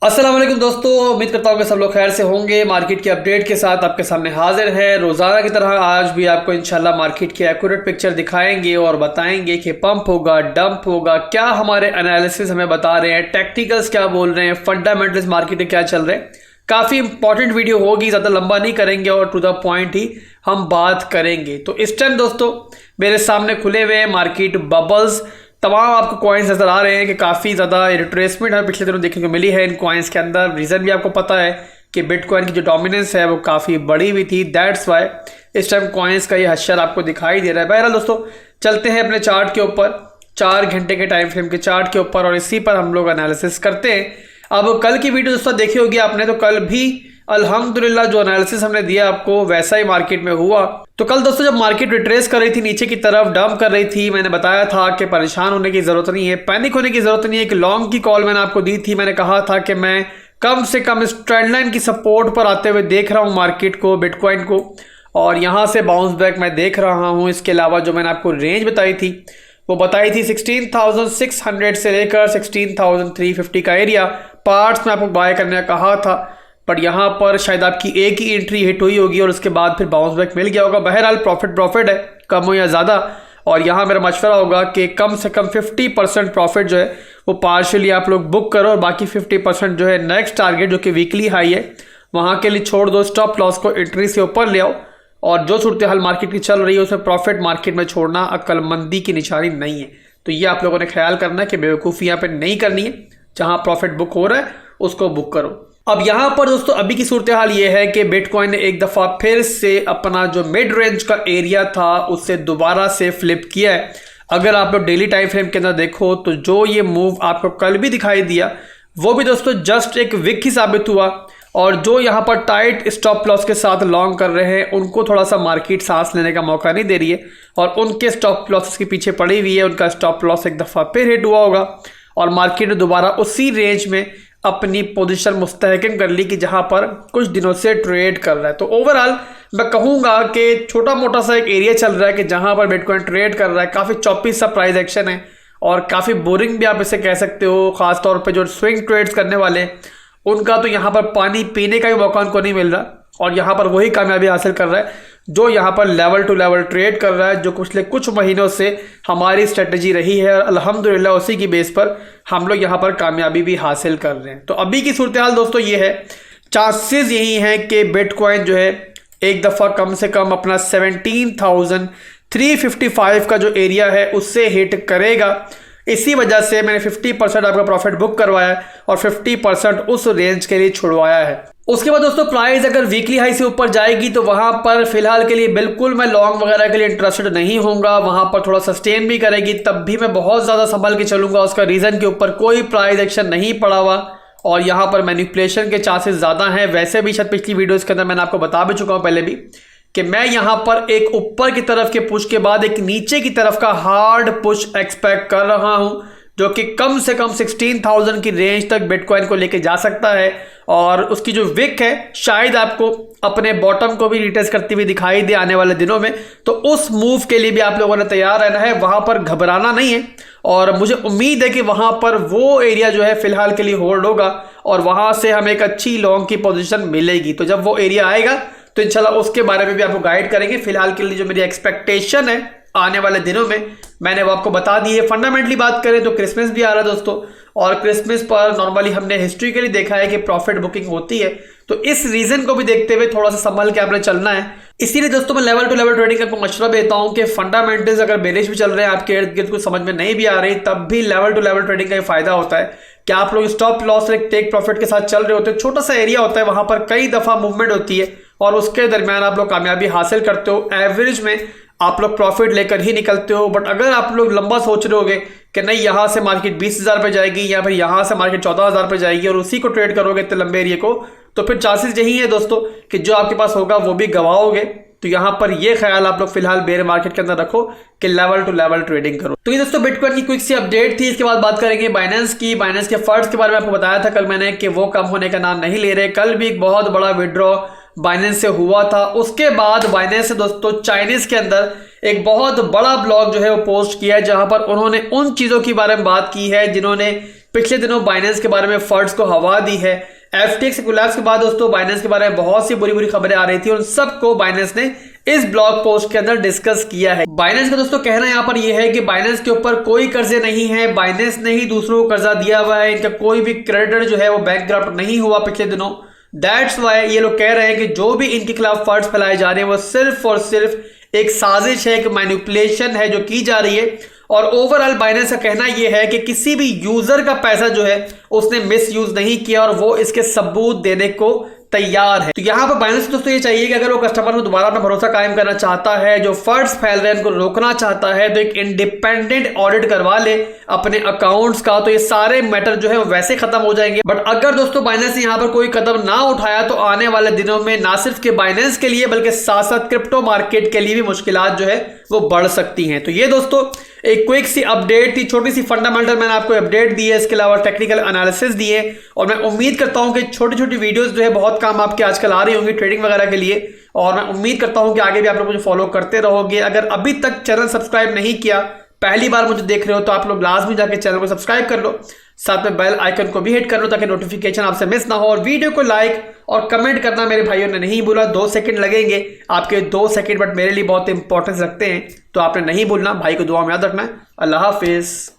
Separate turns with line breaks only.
अस्सलाम वालेकुम दोस्तों, उम्मीद करता हूँ कि सब लोग खैर से होंगे। मार्केट की अपडेट के साथ आपके सामने हाजिर है। रोज़ाना की तरह आज भी आपको इंशाल्लाह मार्केट की एक्यूरेट पिक्चर दिखाएंगे और बताएंगे कि पंप होगा, डंप होगा, क्या हमारे एनालिसिस हमें बता रहे हैं, टेक्निकल्स क्या बोल रहे हैं, फंडामेंटल्स मार्केट में क्या चल रहे हैं। काफ़ी इंपॉर्टेंट वीडियो होगी, ज़्यादा लंबा नहीं करेंगे और टू द पॉइंट ही हम बात करेंगे। तो इस टाइम दोस्तों मेरे सामने खुले हुए मार्केट बबल्स, तमाम आपको कॉइन्स नजर आ रहे हैं कि काफ़ी ज़्यादा रिट्रेसमेंट हमें पिछले दिनों देखने को मिली है इन कॉइन्स के अंदर। रीज़न भी आपको पता है कि बिटकॉइन की जो डोमिनेंस है वो काफ़ी बड़ी हुई थी, दैट्स वाई इस टाइम कॉइन्स का ये हश्र आपको दिखाई दे रहा है। बहरहाल दोस्तों चलते हैं अपने चार्ट के ऊपर, 4 घंटे के टाइम फ्रेम के चार्ट के ऊपर, और इसी पर हम लोग एनालिसिस करते हैं। अब कल की वीडियो दोस्तों देखी होगी आपने, तो कल भी अल्हम्दुलिल्लाह जो एनालिसिस हमने दिया आपको वैसा ही मार्केट में हुआ। तो कल दोस्तों जब मार्केट रिट्रेस कर रही थी, नीचे की तरफ डंप कर रही थी, मैंने बताया था कि परेशान होने की जरूरत नहीं है, पैनिक होने की जरूरत नहीं है। कि लॉन्ग की कॉल मैंने आपको दी थी, मैंने कहा था कि मैं कम से कम इस ट्रेंड लाइन की सपोर्ट पर आते हुए देख रहा हूँ मार्केट को, बिटकॉइन को, और यहाँ से बाउंस बैक मैं देख रहा हूँ। इसके अलावा जो मैंने आपको रेंज बताई थी वो बताई थी 16,600 से लेकर 16,350 का एरिया पार्ट्स में आपको बाय करने का कहा था। बट यहाँ पर शायद आपकी एक ही एंट्री हिट हुई होगी और उसके बाद फिर बाउंस बैक मिल गया होगा। बहरहाल प्रॉफिट है, कम हो या ज़्यादा, और यहाँ मेरा मशवरा होगा कि कम से कम 50% प्रॉफिट जो है वो पार्शियली आप लोग बुक करो, और बाकी 50% जो है नेक्स्ट टारगेट जो कि वीकली हाई है वहाँ के लिए छोड़ दो। स्टॉप लॉस को एंट्री से ऊपर ले आओ, और जो सूरत हाल मार्केट की चल रही है उसमें प्रॉफिट मार्केट में छोड़ना अक्लमंदी की निशानी नहीं है। तो ये आप लोगों ने ख्याल करना है कि बेवकूफ़ी यहाँ पे नहीं करनी है, जहाँ प्रॉफिट बुक हो रहा है उसको बुक करो। अब यहाँ पर दोस्तों अभी की सूरत हाल ये है कि बिटकॉइन ने एक दफ़ा फिर से अपना जो मिड रेंज का एरिया था उससे दोबारा से फ्लिप किया है। अगर आप लोग डेली टाइम फ्रेम के अंदर देखो तो जो ये मूव आपको कल भी दिखाई दिया वो भी दोस्तों जस्ट एक विक ही साबित हुआ, और जो यहाँ पर टाइट स्टॉप लॉस के साथ लॉन्ग कर रहे हैं उनको थोड़ा सा मार्केट सांस लेने का मौका नहीं दे रही है, और उनके स्टॉप लॉस के पीछे पड़ी हुई है। उनका स्टॉप लॉस एक दफ़ा फिर हिट हुआ होगा और मार्केट ने दोबारा उसी रेंज में अपनी पोजीशन मुस्तहकम कर ली कि जहां पर कुछ दिनों से ट्रेड कर रहा है। तो ओवरऑल मैं कहूंगा कि छोटा मोटा सा एक एरिया चल रहा है कि जहां पर बिटकॉइन ट्रेड कर रहा है। काफ़ी चौपी सा प्राइस एक्शन है और काफ़ी बोरिंग भी आप इसे कह सकते हो। ख़ासतौर पे जो स्विंग ट्रेड्स करने वाले उनका तो यहाँ पर पानी पीने का भी मौका उनको नहीं मिल रहा, और यहाँ पर वही कामयाबी हासिल कर रहा है जो यहाँ पर लेवल टू लेवल ट्रेड कर रहा है, जो पिछले कुछ महीनों से हमारी स्ट्रेटजी रही है। अल्हम्दुलिल्लाह उसी की बेस पर हम लोग यहाँ पर कामयाबी भी हासिल कर रहे हैं। तो अभी की सूरत हाल दोस्तों ये है, चांसेस यही हैं कि बिटकॉइन जो है एक दफ़ा कम से कम अपना 17,355 का जो एरिया है उससे हिट करेगा। इसी वजह से मैंने 50% आपका प्रॉफिट बुक करवाया है और 50% उस रेंज के लिए छुड़वाया है। उसके बाद दोस्तों प्राइस अगर वीकली हाई से ऊपर जाएगी तो वहां पर फिलहाल के लिए बिल्कुल मैं लॉन्ग वगैरह के लिए इंटरेस्टेड नहीं होऊंगा। वहां पर थोड़ा सस्टेन भी करेगी तब भी मैं बहुत ज़्यादा संभल के चलूंगा। उसका रीज़न के ऊपर कोई प्राइस एक्शन नहीं पड़ा हुआ और यहाँ पर मैनिपुलेशन के चांसेस ज़्यादा हैं। वैसे भी शायद पिछली वीडियोज़ के अंदर मैंने आपको बता भी चुका हूँ पहले भी कि मैं यहाँ पर एक ऊपर की तरफ के पुश के बाद एक नीचे की तरफ का हार्ड पुश एक्सपेक्ट कर रहा हूँ, जो कि कम से कम 16,000 की रेंज तक बिटकॉइन को लेके जा सकता है। और उसकी जो विक है शायद आपको अपने बॉटम को भी रिटेस्ट करती हुई दिखाई दे आने वाले दिनों में। तो उस मूव के लिए भी आप लोगों ने तैयार रहना है, वहां पर घबराना नहीं है, और मुझे उम्मीद है कि वहां पर वो एरिया जो है फिलहाल के लिए होल्ड होगा और वहां से हमें एक अच्छी लॉन्ग की पोजीशन मिलेगी। तो जब वो एरिया आएगा तो इंशाल्लाह उसके बारे में भी आपको गाइड करेंगे। फिलहाल के लिए जो मेरी एक्सपेक्टेशन है आने वाले दिनों में मैंने वो आपको बता दी है। फंडामेंटली बात करें तो क्रिसमस भी आ रहा है दोस्तों, और क्रिसमस पर नॉर्मली हमने हिस्ट्रिकली देखा है कि प्रॉफिट बुकिंग होती है। तो इस रीजन को भी देखते हुए थोड़ा सा संभल के आपने चलना है। इसीलिए दोस्तों मैं लेवल टू लेवल ट्रेडिंग का मशवरा देता हूं कि फंडामेंटल्स अगर बेरिश भी चल रहे हैं आपके इर्द गिर्द कुछ समझ में नहीं भी आ रही, तब भी लेवल टू लेवल ट्रेडिंग का फायदा होता है कि आप लोग स्टॉप लॉस टेक प्रॉफिट के साथ चल रहे होते हैं। छोटा सा एरिया होता है, वहां पर कई दफा मूवमेंट होती है और उसके दरमियान आप लोग कामयाबी हासिल करते हो। एवरेज में आप लोग प्रॉफिट लेकर ही निकलते हो। बट अगर आप लोग लंबा सोच रहे होगे कि नहीं यहाँ से मार्केट 20,000 पे जाएगी या फिर यहाँ से मार्केट 14,000 पे जाएगी और उसी को ट्रेड करोगे इतने लंबे एरिया को, तो फिर चांसेस यही है दोस्तों कि जो आपके पास होगा वो भी गवाओगे। तो यहाँ पर ये ख्याल आप लोग फिलहाल बेयर मार्केट के अंदर रखो कि लेवल टू लेवल ट्रेडिंग करो। तो ये दोस्तों बिटकॉइन की क्विक सी अपडेट थी। इसके बाद बात करेंगे बाइनेंस की। बाइनेंस के फंड्स के बारे में आपको बताया था कल मैंने कि वो कम होने का नाम नहीं ले रहे। कल भी एक बहुत बड़ा विड्रॉ बाइनेंस से हुआ था। उसके बाद बाइनेंस से दोस्तों चाइनीज के अंदर एक बहुत बड़ा ब्लॉग जो है वो पोस्ट किया है, जहां पर उन्होंने उन चीजों के बारे में बात की है जिन्होंने पिछले दिनों बाइनेंस के बारे में फर्ड्स को हवा दी है। FTX कोलैप्स के बाद दोस्तों बाइनेंस के बारे में बहुत सी बुरी खबरें आ रही थी और सबको बाइनेंस ने इस ब्लॉग पोस्ट के अंदर डिस्कस किया है। बाइनेंस का दोस्तों कहना यहाँ पर यह है कि बाइनेंस के ऊपर कोई कर्जे नहीं है, बाइनेंस ने ही दूसरों को कर्जा दिया हुआ है, इनका कोई भी क्रेडिटर जो है वो बैंकक्रप्ट नहीं हुआ पिछले दिनों। दैट्स वाई ये लोग कह रहे हैं कि जो भी इनके खिलाफ फंड्स फैलाए जा रहे हैं वो सिर्फ और सिर्फ एक साजिश है, एक मैनिपुलेशन है जो की जा रही है। और ओवरऑल बाइनेंस का कहना यह है कि किसी भी यूजर का पैसा जो है उसने मिस यूज नहीं किया और वो इसके सबूत देने को तैयार है। तो यहां पर बाइनेंस दोस्तों ये चाहिए कि अगर वो कस्टमर को दोबारा अपना भरोसा कायम करना चाहता है, जो फंड्स फैल रहे हैं उनको रोकना चाहता है, तो एक इंडिपेंडेंट ऑडिट करवा ले अपने अकाउंट्स का, तो ये सारे मैटर जो है वो वैसे खत्म हो जाएंगे। बट अगर दोस्तों बाइनेंस ने यहाँ पर कोई कदम ना उठाया तो आने वाले दिनों में ना सिर्फ के बाइनेंस के लिए बल्कि साथ साथ क्रिप्टो मार्केट के लिए भी मुश्किलात जो है वो बढ़ सकती हैं। तो ये दोस्तों एक क्विक सी अपडेट थी, छोटी सी फंडामेंटल मैंने आपको अपडेट दी है, इसके अलावा टेक्निकल एनालिसिस दिए और मैं उम्मीद करता हूं कि छोटी छोटी वीडियोस जो है बहुत काम आपके आजकल आ रही होंगी ट्रेडिंग वगैरह के लिए, और मैं उम्मीद करता हूं कि आगे भी आप लोग मुझे फॉलो करते रहोगे। अगर अभी तक चैनल सब्सक्राइब नहीं किया, पहली बार मुझे देख रहे हो, तो आप लोग लाजमी जाके चैनल को सब्सक्राइब कर लो, साथ में बेल आइकन को भी हिट कर लो ताकि नोटिफिकेशन आपसे मिस ना हो। और वीडियो को लाइक और कमेंट करना मेरे भाइयों ने नहीं भूला, 2 सेकंड लगेंगे आपके 2 सेकंड बट मेरे लिए बहुत इंपॉर्टेंस रखते हैं, तो आपने नहीं भूलना। भाई को दुआ में याद रखना है। अल्लाह हाफिज।